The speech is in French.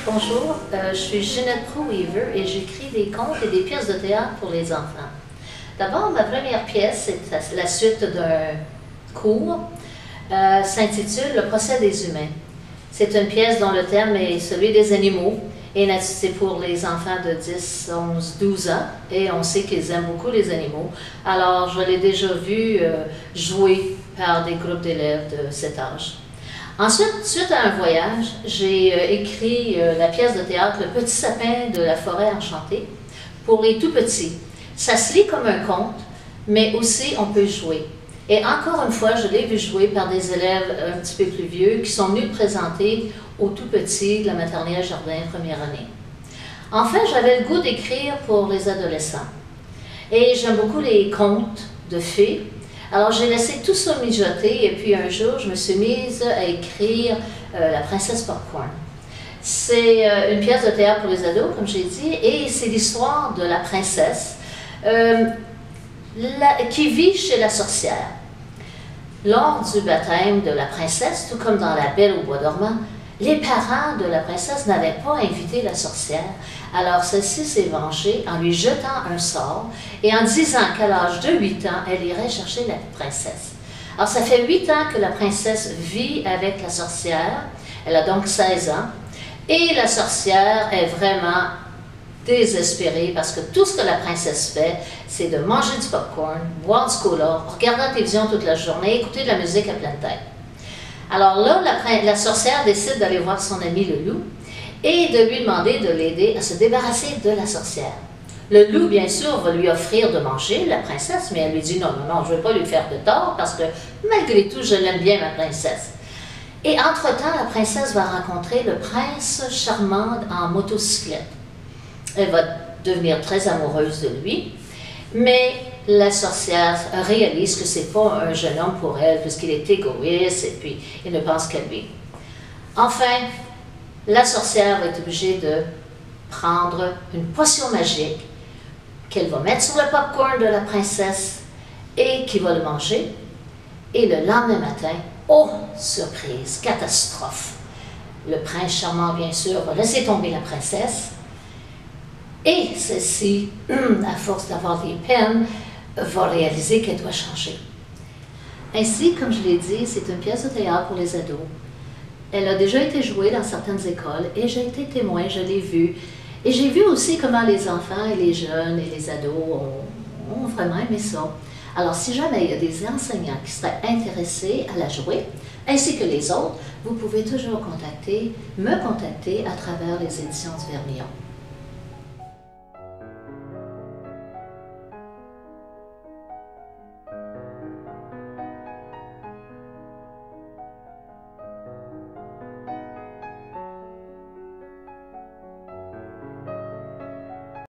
Bonjour, je suis Ginette Pro-Weaver et j'écris des contes et des pièces de théâtre pour les enfants. D'abord, ma première pièce, c'est la suite d'un cours, s'intitule « Le procès des humains ». C'est une pièce dont le thème est celui des animaux et c'est pour les enfants de 10, 11, 12 ans et on sait qu'ils aiment beaucoup les animaux. Alors, je l'ai déjà vu jouer par des groupes d'élèves de cet âge. Ensuite, suite à un voyage, j'ai écrit la pièce de théâtre « Le petit sapin de la forêt enchantée » pour les tout petits. Ça se lit comme un conte, mais aussi on peut jouer. Et encore une fois, je l'ai vu jouer par des élèves un petit peu plus vieux qui sont venus présenter aux tout petits de la maternelle jardin première année. Enfin, j'avais le goût d'écrire pour les adolescents. Et j'aime beaucoup les contes de fées. Alors, j'ai laissé tout ça mijoter et puis un jour, je me suis mise à écrire La princesse Popcorn. C'est une pièce de théâtre pour les ados, comme j'ai dit, et c'est l'histoire de la princesse qui vit chez la sorcière. Lors du baptême de la princesse, tout comme dans La Belle au bois dormant, les parents de la princesse n'avaient pas invité la sorcière, alors celle-ci s'est vengée en lui jetant un sort et en disant qu'à l'âge de 8 ans, elle irait chercher la princesse. Alors ça fait 8 ans que la princesse vit avec la sorcière, elle a donc 16 ans, et la sorcière est vraiment désespérée parce que tout ce que la princesse fait, c'est de manger du popcorn, boire du cola, regarder la télévision toute la journée, écouter de la musique à pleine tête. Alors là, la sorcière décide d'aller voir son ami le loup et de lui demander de l'aider à se débarrasser de la sorcière. Le loup, bien sûr, va lui offrir de manger la princesse, mais elle lui dit non, non, non, je ne veux pas lui faire de tort parce que malgré tout, je l'aime bien, ma princesse. Et entre-temps, la princesse va rencontrer le prince charmant en motocyclette. Elle va devenir très amoureuse de lui, mais la sorcière réalise que ce n'est pas un jeune homme pour elle, puisqu'il est égoïste et puis il ne pense qu'à lui. Enfin, la sorcière va être obligée de prendre une potion magique qu'elle va mettre sur le popcorn de la princesse et qui va le manger. Et le lendemain matin, oh, surprise, catastrophe! Le prince charmant, bien sûr, va laisser tomber la princesse. Et celle-ci, à force d'avoir des peines, va réaliser qu'elle doit changer. Ainsi, comme je l'ai dit, c'est une pièce de théâtre pour les ados. Elle a déjà été jouée dans certaines écoles et j'ai été témoin, je l'ai vue. Et j'ai vu aussi comment les enfants et les jeunes et les ados ont vraiment aimé ça. Alors, si jamais il y a des enseignants qui seraient intéressés à la jouer, ainsi que les autres, vous pouvez toujours me contacter à travers les éditions du Vermillon.